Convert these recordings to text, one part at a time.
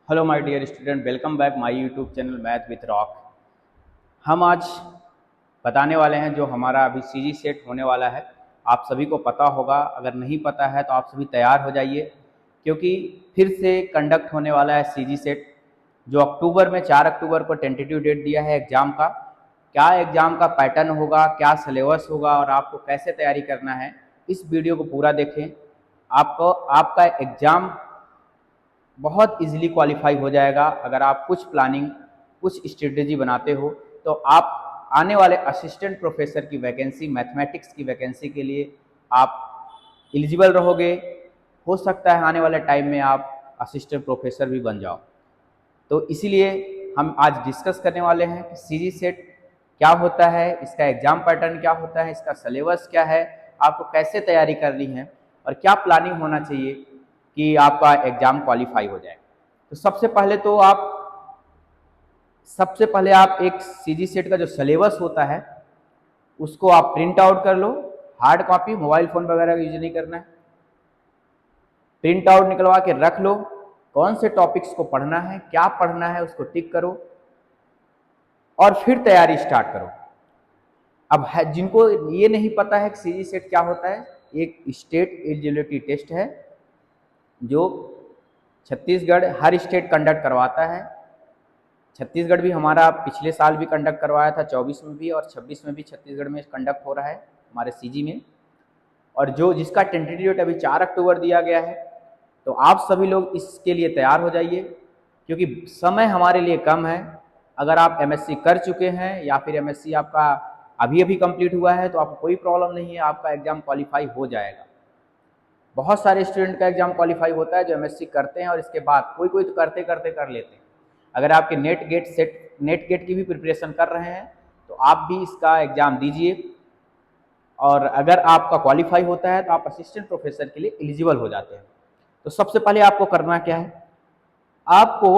Hello my dear student, welcome back my YouTube channel math with Rock. हम आज बताने वाले हैं जो हमारा अभी सीजी सेट होने वाला है। आप सभी को पता होगा, अगर नहीं पता है तो आप सभी तैयार हो जाइए, क्योंकि फिर से कंडक्ट होने वाला है सीजी सेट, जो अक्टूबर में 4 अक्टूबर को टेंटेटिव डेट दिया है एग्ज़ाम का। क्या एग्ज़ाम का पैटर्न होगा, क्या सिलेबस होगा और आपको कैसे तैयारी करना है, इस वीडियो को पूरा देखें। आपको आपका एग्ज़ाम बहुत इजीली क्वालिफाई हो जाएगा अगर आप कुछ प्लानिंग, कुछ स्ट्रेटेजी बनाते हो। तो आप आने वाले असिस्टेंट प्रोफेसर की वैकेंसी, मैथमेटिक्स की वैकेंसी के लिए आप एलिजिबल रहोगे। हो सकता है आने वाले टाइम में आप असिस्टेंट प्रोफेसर भी बन जाओ। तो इसीलिए हम आज डिस्कस करने वाले हैं कि सीजी सेट क्या होता है, इसका एग्ज़ाम पैटर्न क्या होता है, इसका सिलेबस क्या है, आपको कैसे तैयारी करनी है और क्या प्लानिंग होना चाहिए कि आपका एग्ज़ाम क्वालिफाई हो जाए। तो सबसे पहले आप एक सीजी सेट का जो सिलेबस होता है उसको आप प्रिंट आउट कर लो। हार्ड कॉपी, मोबाइल फ़ोन वगैरह का यूज नहीं करना है। प्रिंट आउट निकलवा के रख लो। कौन से टॉपिक्स को पढ़ना है, क्या पढ़ना है, उसको टिक करो और फिर तैयारी स्टार्ट करो। अब है जिनको ये नहीं पता है कि सीजी सेट क्या होता है, एक स्टेट एलिजिबिलिटी टेस्ट है जो छत्तीसगढ़ हर स्टेट कंडक्ट करवाता है। छत्तीसगढ़ भी हमारा पिछले साल भी कंडक्ट करवाया था, 24 में भी और 26 में भी छत्तीसगढ़ में कंडक्ट हो रहा है हमारे सीजी में। और जो जिसका टेंटेटिव डेट अभी 4 अक्टूबर दिया गया है, तो आप सभी लोग इसके लिए तैयार हो जाइए, क्योंकि समय हमारे लिए कम है। अगर आप एमएससी कर चुके हैं या फिर एमएससी आपका अभी अभी कंप्लीट हुआ है तो आपको कोई प्रॉब्लम नहीं है, आपका एग्ज़ाम क्वालिफाई हो जाएगा। बहुत सारे स्टूडेंट का एग्ज़ाम क्वालिफाई होता है जो एमएससी करते हैं और इसके बाद कोई कोई तो करते करते कर लेते हैं। अगर आपके नेट गेट की भी प्रिपरेशन कर रहे हैं तो आप भी इसका एग्ज़ाम दीजिए, और अगर आपका क्वालिफाई होता है तो आप असिस्टेंट प्रोफेसर के लिए एलिजिबल हो जाते हैं। तो सबसे पहले आपको करना क्या है, आपको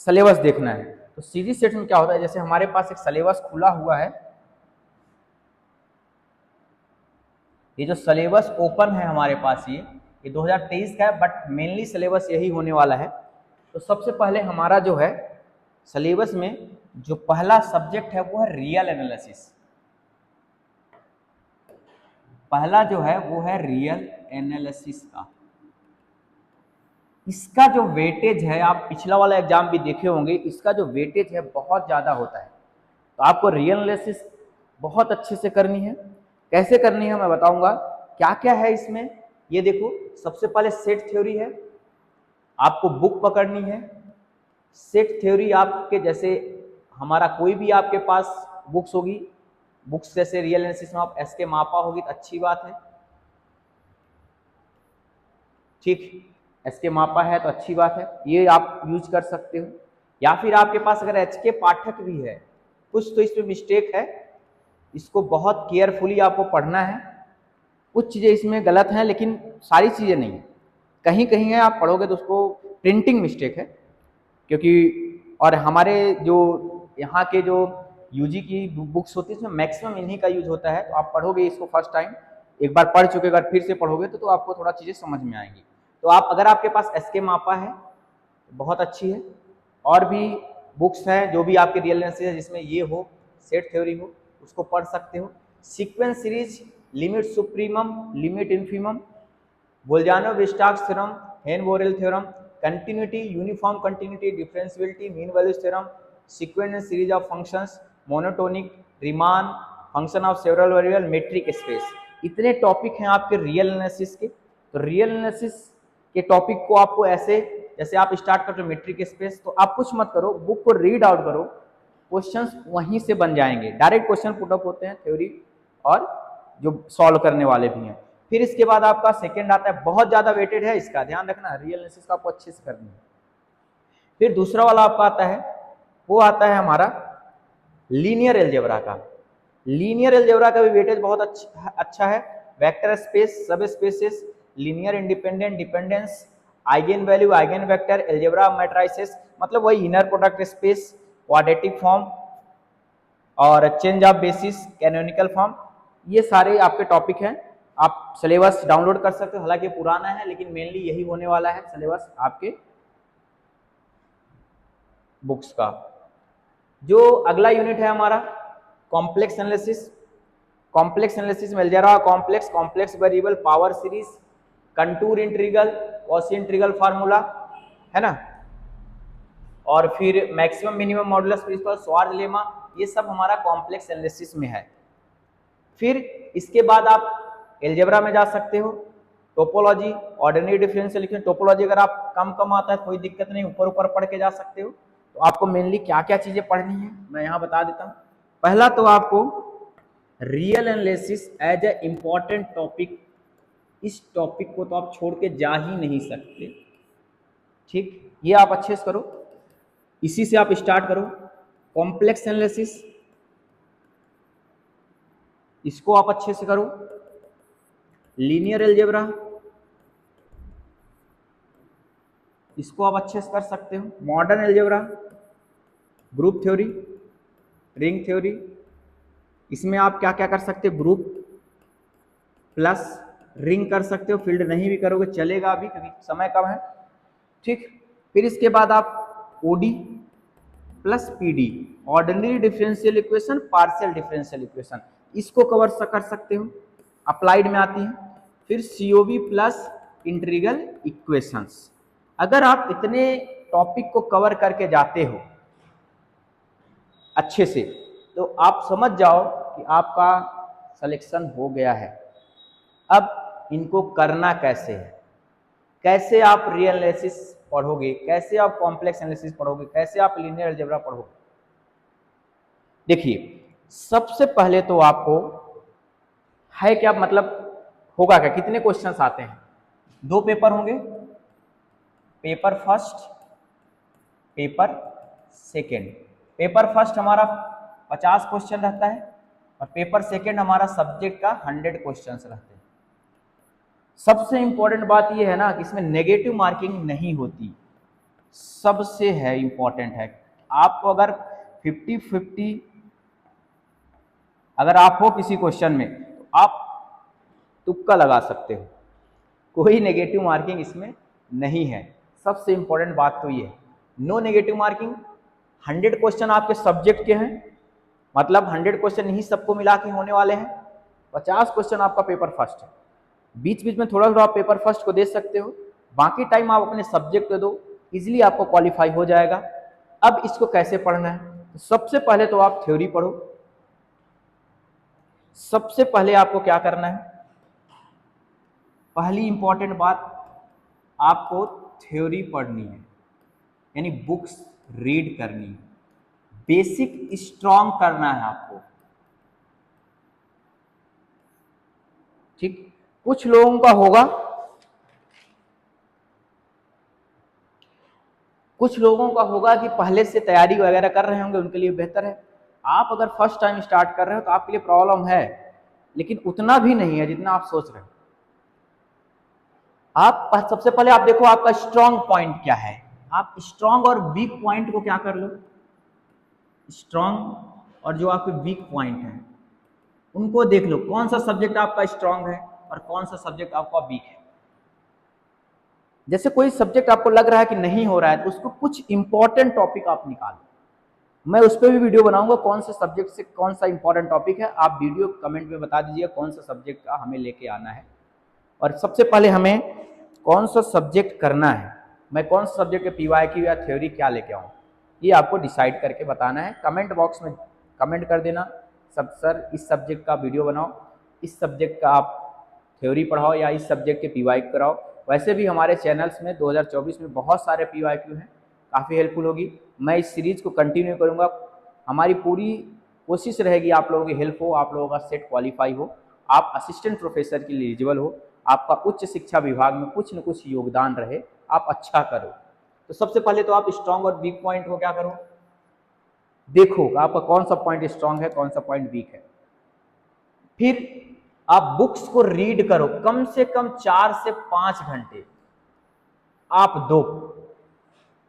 सिलेबस देखना है। तो सीजी सेट में क्या होता है, जैसे हमारे पास एक सिलेबस खुला हुआ है, ये जो सिलेबस ओपन है हमारे पास, ये 2023 का है, बट मेनली सिलेबस यही होने वाला है। तो सबसे पहले हमारा जो है सिलेबस में जो पहला सब्जेक्ट है वो है रियल एनालिसिस। पहला जो है वो है रियल एनालिसिस का। इसका जो वेटेज है, आप पिछला वाला एग्जाम भी देखे होंगे, इसका जो वेटेज है बहुत ज़्यादा होता है। तो आपको रियल एनालिसिस बहुत अच्छे से करनी है। कैसे करनी है मैं बताऊंगा। क्या क्या है इसमें, ये देखो। सबसे पहले सेट थ्योरी है, आपको बुक पकड़नी है। सेट थ्योरी आपके जैसे हमारा कोई भी आपके पास बुक्स होगी, बुक्स जैसे रियल एनालिसिस में आप एसके मापा होगी तो अच्छी बात है, ठीक। एसके मापा है तो अच्छी बात है, ये आप यूज कर सकते हो। या फिर आपके पास अगर एचके पाठक भी है, कुछ तो इसमें मिस्टेक है, इसको बहुत केयरफुली आपको पढ़ना है। कुछ चीज़ें इसमें गलत हैं लेकिन सारी चीज़ें नहीं, कहीं कहीं है आप पढ़ोगे तो उसको प्रिंटिंग मिस्टेक है। क्योंकि और हमारे जो यहाँ के जो यूजी की बुक्स होती है इसमें मैक्सिमम इन्हीं का यूज होता है। तो आप पढ़ोगे इसको फर्स्ट टाइम, एक बार पढ़ चुके, अगर फिर से पढ़ोगे तो आपको थोड़ा चीज़ें समझ में आएंगी। तो आप अगर आपके पास एसके मापा है बहुत अच्छी है, और भी बुक्स हैं जो भी आपके रियल एनालिसिस है जिसमें ये हो, सेट थ्योरी हो, उसको पढ़ सकते हो। Sequence series, limit supremum, limit infimum, Bolzano Weierstrass theorem, Heine Borel theorem, continuity, uniform continuity, differentiability, mean value theorem, sequence series of functions, monotonic, Riemann, function of several variable, metric space. इतने topic हैं आपके real analysis के। तो real analysis के topic को आपको ऐसे, जैसे आप स्टार्ट करते हो मेट्रिक स्पेस, तो आप कुछ मत करो, बुक को रीड आउट करो, क्वेश्चंस वहीं से बन जाएंगे। डायरेक्ट क्वेश्चन पुट अप होते हैं थ्योरी और जो सॉल्व करने वाले भी हैं। फिर इसके बाद आपका सेकंड आता है, बहुत ज्यादा वेटेड है, इसका ध्यान रखना, रियल एनालिसिस का आपको अच्छे से करनी है। फिर दूसरा वाला आपका आता है, वो आता है हमारा लीनियर अलजेब्रा का। लीनियर अलजेब्रा का भी वेटेज बहुत अच्छा है। Vector space, sub spaces, linear independent, dependence, eigen value, eigen vector, algebra matrices, मतलब वही inner product space, quadratic form और change of basis, canonical form, ये सारे आपके टॉपिक हैं। आप सिलेबस डाउनलोड कर सकते हो, हालांकि पुराना है लेकिन मेनली यही होने वाला है सिलेबस आपके बुक्स का। जो अगला यूनिट है हमारा कॉम्प्लेक्स एनालिसिस। कॉम्प्लेक्स एनालिसिस में algebra complex, complex variable, power series, contour integral, Cauchy integral formula, है ना, और फिर maximum minimum modulus principle, Schwarz lemma, ये सब हमारा कॉम्प्लेक्स एनालिसिस में है। फिर इसके बाद आप अलजेब्रा में जा सकते हो, topology, ordinary differential equation. Topology अगर आप कम आता है कोई दिक्कत नहीं, ऊपर ऊपर पढ़ के जा सकते हो। तो आपको मेनली क्या क्या चीजें पढ़नी है मैं यहाँ बता देता हूँ। पहला तो आपको real analysis as a important topic, इस टॉपिक को तो आप छोड़ के जा ही नहीं सकते, ठीक, ये आप अच्छे से करो, इसी से आप स्टार्ट करो। कॉम्प्लेक्स एनालिसिस, इसको आप अच्छे से करो। लीनियर अलजेब्रा, इसको आप अच्छे से कर सकते हो। Modern algebra, group theory, ring theory, इसमें आप क्या क्या कर सकते हो, ग्रुप प्लस रिंग कर सकते हो, फील्ड नहीं भी करोगे चलेगा अभी क्योंकि समय कम है, ठीक। फिर इसके बाद आप OD plus PD, ordinary differential equation, partial differential equation, इसको कवर कर सकते हो, अप्लाइड में आती है। फिर सीओबी प्लस इंटीग्रल इक्वेशंस। अगर आप इतने टॉपिक को कवर करके जाते हो अच्छे से तो आप समझ जाओ कि आपका सिलेक्शन हो गया है। अब इनको करना कैसे है, कैसे आप रियल एनालिसिस पढ़ोगे, कैसे आप कॉम्प्लेक्स एनालिसिस पढ़ोगे, कैसे आप लीनियर अलजेब्रा पढ़ोगे। देखिए सबसे पहले तो आपको है क्या, मतलब होगा क्या, कितने क्वेश्चंस आते हैं, 2 पेपर होंगे, paper first, paper second. Paper first हमारा 50 क्वेश्चन रहता है और पेपर सेकेंड हमारा सब्जेक्ट का 100 क्वेश्चन रहते हैं। सबसे इंपॉर्टेंट बात यह है ना कि इसमें नेगेटिव मार्किंग नहीं होती, सबसे है इंपॉर्टेंट है। आपको अगर 50-50 अगर आप हो किसी क्वेश्चन में तो आप तुक्का लगा सकते हो, कोई नेगेटिव मार्किंग इसमें नहीं है। सबसे इंपॉर्टेंट बात तो ये है, नो नेगेटिव मार्किंग। 100 क्वेश्चन आपके सब्जेक्ट के हैं, मतलब 100 क्वेश्चन ही सबको मिला के होने वाले हैं। 50 क्वेश्चन आपका पेपर फर्स्ट है, बीच बीच में थोड़ा थोड़ा आप पेपर फर्स्ट को दे सकते हो, बाकी टाइम आप अपने सब्जेक्ट को दो, इजिली आपको क्वालिफाई हो जाएगा। अब इसको कैसे पढ़ना है, तो सबसे पहले तो आप थ्योरी पढ़ो। सबसे पहले आपको क्या करना है, पहली इंपॉर्टेंट बात, आपको थ्योरी पढ़नी है, यानी बुक्स रीड करनी है, बेसिक स्ट्रॉन्ग करना है आपको, ठीक। कुछ लोगों का होगा, कुछ लोगों का होगा कि पहले से तैयारी वगैरह कर रहे होंगे, उनके लिए बेहतर है। आप अगर फर्स्ट टाइम स्टार्ट कर रहे हो तो आपके लिए प्रॉब्लम है, लेकिन उतना भी नहीं है जितना आप सोच रहे हो। आप सबसे पहले आप देखो आपका स्ट्रॉन्ग पॉइंट क्या है, आप स्ट्रॉन्ग और वीक पॉइंट को क्या कर लो, स्ट्रॉन्ग और जो आपके वीक पॉइंट है उनको देख लो, कौन सा सब्जेक्ट आपका स्ट्रॉन्ग है और कौन सा सब्जेक्ट आपका वीक है। जैसे कोई सब्जेक्ट आपको लग रहा है कि नहीं हो रहा है तो उसको कुछ इंपॉर्टेंट टॉपिक आप निकालो, मैं उस पर भी वीडियो बनाऊंगा, कौन से सब्जेक्ट से कौन सा इंपॉर्टेंट टॉपिक है, आप वीडियो कमेंट में बता दीजिए कौन सा सब्जेक्ट का हमें लेके आना है। और सबसे पहले हमें कौन सा सब्जेक्ट करना है, मैं कौन सा सब्जेक्ट के पीवाईक्यू या थ्योरी क्या लेके आऊँ, ये आपको डिसाइड करके बताना है। कमेंट बॉक्स में कमेंट कर देना, सब सर इस सब्जेक्ट का वीडियो बनाओ, इस सब्जेक्ट का आप थ्योरी पढ़ाओ या इस सब्जेक्ट के पीवाईक्यू कराओ। वैसे भी हमारे चैनल्स में 2024 में बहुत सारे पीवाईक्यू हैं, काफ़ी हेल्पफुल होगी। मैं इस सीरीज़ को कंटिन्यू करूँगा, हमारी पूरी कोशिश रहेगी आप लोगों की हेल्प हो, आप लोगों का सेट क्वालिफाई हो, आप असिस्टेंट प्रोफेसर के लिए एलिजिबल हो, आपका उच्च शिक्षा विभाग में कुछ न कुछ योगदान रहे, आप अच्छा करो। तो सबसे पहले तो आप स्ट्रॉन्ग और वीक पॉइंट को क्या करो, देखो आपका कौन सा पॉइंट स्ट्रॉन्ग है कौन सा पॉइंट वीक है। फिर आप बुक्स को रीड करो, कम से कम 4 से 5 घंटे आप दो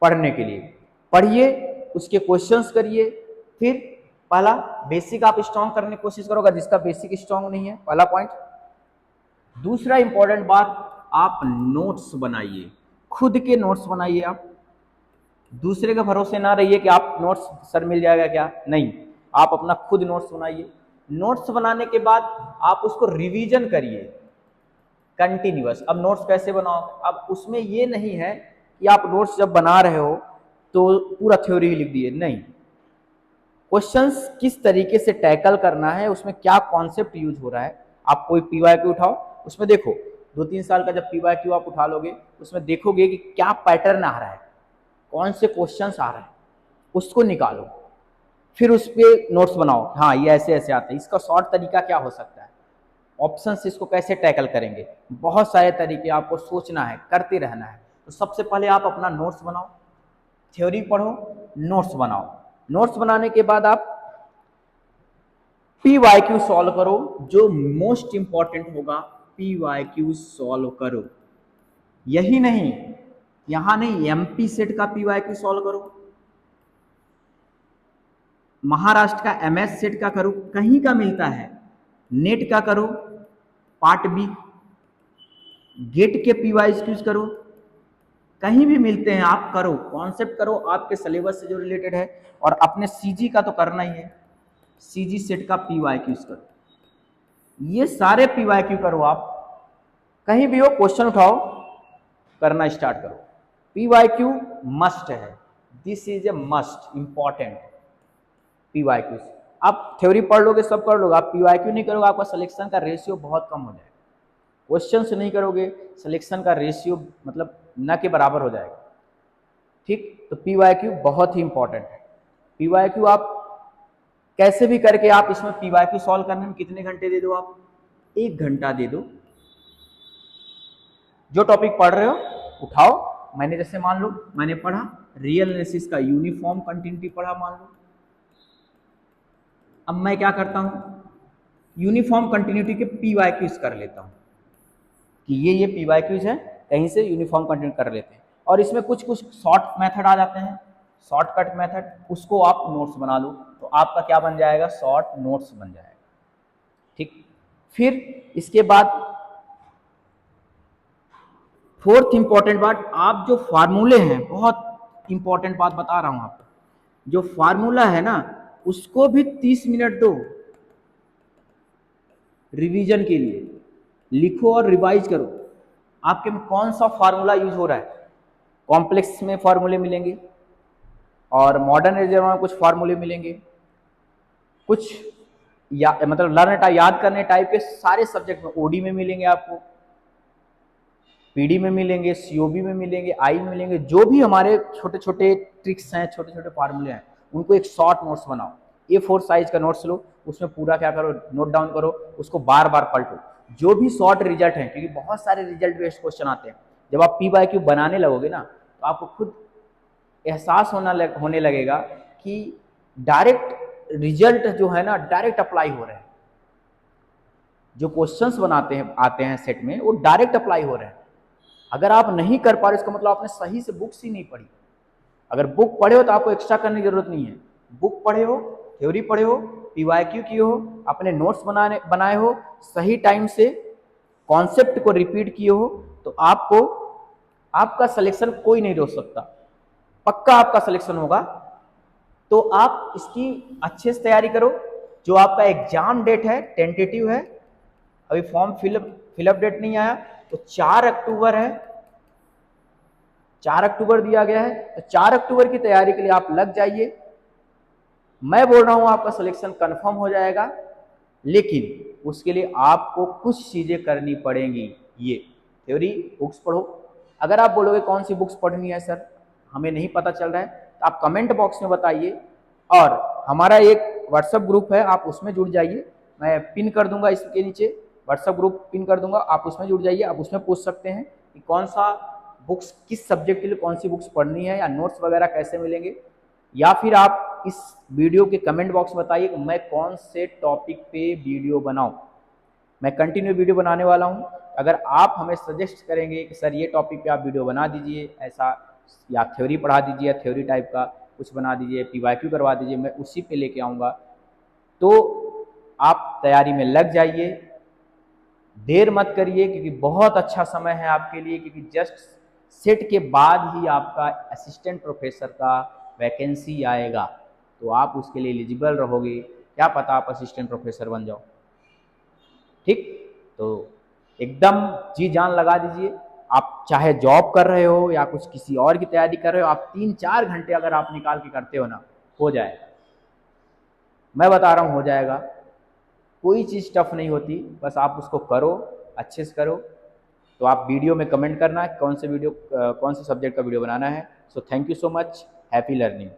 पढ़ने के लिए, पढ़िए, उसके क्वेश्चंस करिए। फिर पहला बेसिक आप स्ट्रॉन्ग करने की कोशिश करोगे, जिसका बेसिक स्ट्रॉन्ग नहीं है, पहला पॉइंट। दूसरा इंपॉर्टेंट बात, आप नोट्स बनाइए, खुद के नोट्स बनाइए आप, दूसरे के भरोसे ना रहिए कि आप नोट्स सर मिल जाएगा क्या, नहीं, आप अपना खुद नोट्स बनाइए। नोट्स बनाने के बाद आप उसको रिवीजन करिए कंटिन्यूअस। अब नोट्स कैसे बनाओ, अब उसमें ये नहीं है कि आप नोट्स जब बना रहे हो तो पूरा थ्योरी ही लिख दिए, नहीं, क्वेश्चंस किस तरीके से टैकल करना है, उसमें क्या कॉन्सेप्ट यूज हो रहा है। आप कोई पीवाईक्यू उठाओ, उसमें देखो 2-3 साल का जब पीवाईक्यू आप उठा लोगे उसमें देखोगे कि क्या पैटर्न आ रहा है, कौन से क्वेश्चंस आ रहे हैं, उसको निकालो, फिर उस पर नोट्स बनाओ। हाँ, ये ऐसे ऐसे आते हैं, इसका शॉर्ट तरीका क्या हो सकता है, ऑप्शन से इसको कैसे टैकल करेंगे, बहुत सारे तरीके आपको सोचना है, करते रहना है। तो सबसे पहले आप अपना नोट्स बनाओ, थ्योरी पढ़ो, नोट्स बनाओ। नोट्स बनाने के बाद आप पीवाईक्यू सॉल्व करो, जो मोस्ट इंपॉर्टेंट होगा, पीवाईक्यू सॉल्व करो। यही नहीं, यहां नहीं, एमपी सेट का पीवाईक्यू सॉल्व करो, महाराष्ट्र का एमएस सेट का करो, कहीं का मिलता है, नेट का करो, पार्ट बी, गेट के पीवाईक्यूज करो, कहीं भी मिलते हैं आप करो, कॉन्सेप्ट करो, आपके सिलेबस से जो रिलेटेड है। और अपने सीजी का तो करना ही है, सीजी सेट का पीवाईक्यूज करो, ये सारे पीवाईक्यू करो। आप कहीं भी हो क्वेश्चन उठाओ, करना स्टार्ट करो। पीवाईक्यू मस्ट है, this is a must important PYQs. आप थ्योरी पढ़ लोगे, सब कर लोगे, आप पीवाईक्यू नहीं करोगे, आपका सिलेक्शन का रेशियो बहुत कम हो जाएगा। क्वेश्चन से नहीं करोगे, सिलेक्शन का रेशियो मतलब न के बराबर हो जाएगा। ठीक, तो पीवाईक्यू बहुत ही इंपॉर्टेंट है। पीवाईक्यू आप कैसे भी करके आप इसमें पीवाईक्यू सॉल्व करने में कितने घंटे दे दो, आप 1 घंटा दे दो। जो टॉपिक पढ़ रहे हो उठाओ, मैंने जैसे मान लो मैंने पढ़ा रियल एनालिसिस का यूनिफॉर्म कंटिन्यूटी पढ़ा मान लो, अब मैं क्या करता हूं, यूनिफॉर्म कंटिन्यूटी के पीवाईक्यूज कर लेता हूं कि ये पीवाईक्यूज है, कहीं से यूनिफॉर्म कंटिन्यूटी कर लेते हैं। और इसमें कुछ कुछ शॉर्ट मेथड आ जाते हैं, शॉर्टकट मेथड, उसको आप नोट्स बना लो, तो आपका क्या बन जाएगा, शॉर्ट नोट्स बन जाएगा। ठीक, फिर इसके बाद फोर्थ इंपॉर्टेंट बात, आप जो फार्मूले हैं, बहुत इंपॉर्टेंट बात बता रहा हूं आपको, जो फार्मूला है ना उसको भी 30 मिनट दो रिवीजन के लिए, लिखो और रिवाइज करो। आपके में कौन सा फार्मूला यूज हो रहा है, कॉम्प्लेक्स में फार्मूले मिलेंगे और मॉडर्न एल्जेब्रा में कुछ फार्मूले मिलेंगे, कुछ मतलब लर्न याद करने टाइप के सारे सब्जेक्ट में ओडी में मिलेंगे, आपको पीडी में मिलेंगे, सीओबी में मिलेंगे, आई में मिलेंगे। जो भी हमारे छोटे छोटे ट्रिक्स हैं, छोटे छोटे फार्मूले हैं, उनको एक शॉर्ट नोट्स बनाओ, A4 साइज का नोट्स लो, उसमें पूरा क्या करो, नोट डाउन करो, उसको बार बार पलटो। जो भी शॉर्ट रिजल्ट है, क्योंकि बहुत सारे रिजल्ट बेस्ड क्वेश्चन आते हैं, जब आप पीवाईक्यू बनाने लगोगे ना तो आपको खुद एहसास होने लगेगा कि डायरेक्ट रिजल्ट जो है ना डायरेक्ट अप्लाई हो रहे हैं, जो क्वेश्चंस बनाते हैं आते हैं सेट में वो डायरेक्ट अप्लाई हो रहे हैं। अगर आप नहीं कर पा रहे इसका मतलब आपने सही से बुक्स ही नहीं पढ़ी। अगर बुक पढ़े हो तो आपको एक्स्ट्रा करने की जरूरत नहीं है, बुक पढ़े हो, थ्योरी पढ़े हो, पीवाईक्यू किए हो, अपने नोट्स बनाए हो, सही टाइम से कॉन्सेप्ट को रिपीट किए हो, तो आपको आपका सिलेक्शन कोई नहीं रोक सकता, पक्का आपका सिलेक्शन होगा। तो आप इसकी अच्छे से तैयारी करो। जो आपका एग्जाम डेट है टेंटेटिव है, अभी फॉर्म फिलअप डेट नहीं आया, तो 4 अक्टूबर है, 4 अक्टूबर दिया गया है, तो 4 अक्टूबर की तैयारी के लिए आप लग जाइए। मैं बोल रहा हूं आपका सिलेक्शन कंफर्म हो जाएगा, लेकिन उसके लिए आपको कुछ चीजें करनी पड़ेंगी। ये थ्योरी बुक्स पढ़ो। अगर आप बोलोगे कौन सी बुक्स पढ़नी है सर, हमें नहीं पता चल रहा है, तो आप कमेंट बॉक्स में बताइए, और हमारा एक व्हाट्सएप ग्रुप है, आप उसमें जुड़ जाइए, मैं पिन कर दूंगा इसके नीचे, व्हाट्सएप ग्रुप पिन कर दूंगा, आप उसमें जुड़ जाइए। आप उसमें पूछ सकते हैं कि कौन सा बुक्स, किस सब्जेक्ट के लिए कौन सी बुक्स पढ़नी है, या नोट्स वगैरह कैसे मिलेंगे, या फिर आप इस वीडियो के कमेंट बॉक्स में बताइए कि मैं कौन से टॉपिक पे वीडियो बनाऊं। मैं कंटिन्यू वीडियो बनाने वाला हूं। अगर आप हमें सजेस्ट करेंगे कि सर ये टॉपिक पे आप वीडियो बना दीजिए ऐसा, या थ्योरी पढ़ा दीजिए, या थ्योरी टाइप का कुछ बना दीजिए, पीवाईक्यू करवा दीजिए, मैं उसी पे लेके आऊँगा। तो आप तैयारी में लग जाइए, देर मत करिए, क्योंकि बहुत अच्छा समय है आपके लिए, क्योंकि जस्ट सेट के बाद ही आपका असिस्टेंट प्रोफेसर का वैकेंसी आएगा, तो आप उसके लिए एलिजिबल रहोगे, क्या पता आप असिस्टेंट प्रोफेसर बन जाओ। ठीक, तो एकदम जी जान लगा दीजिए। आप चाहे जॉब कर रहे हो या कुछ किसी और की तैयारी कर रहे हो, आप 3-4 घंटे अगर आप निकाल के करते हो ना, हो जाएगा। मैं बता रहा हूँ, हो जाएगा। कोई चीज़ टफ नहीं होती, बस आप उसको करो, अच्छे से करो। तो आप वीडियो में कमेंट करना कौन से सब्जेक्ट का वीडियो बनाना है। So thank you so much, happy learning.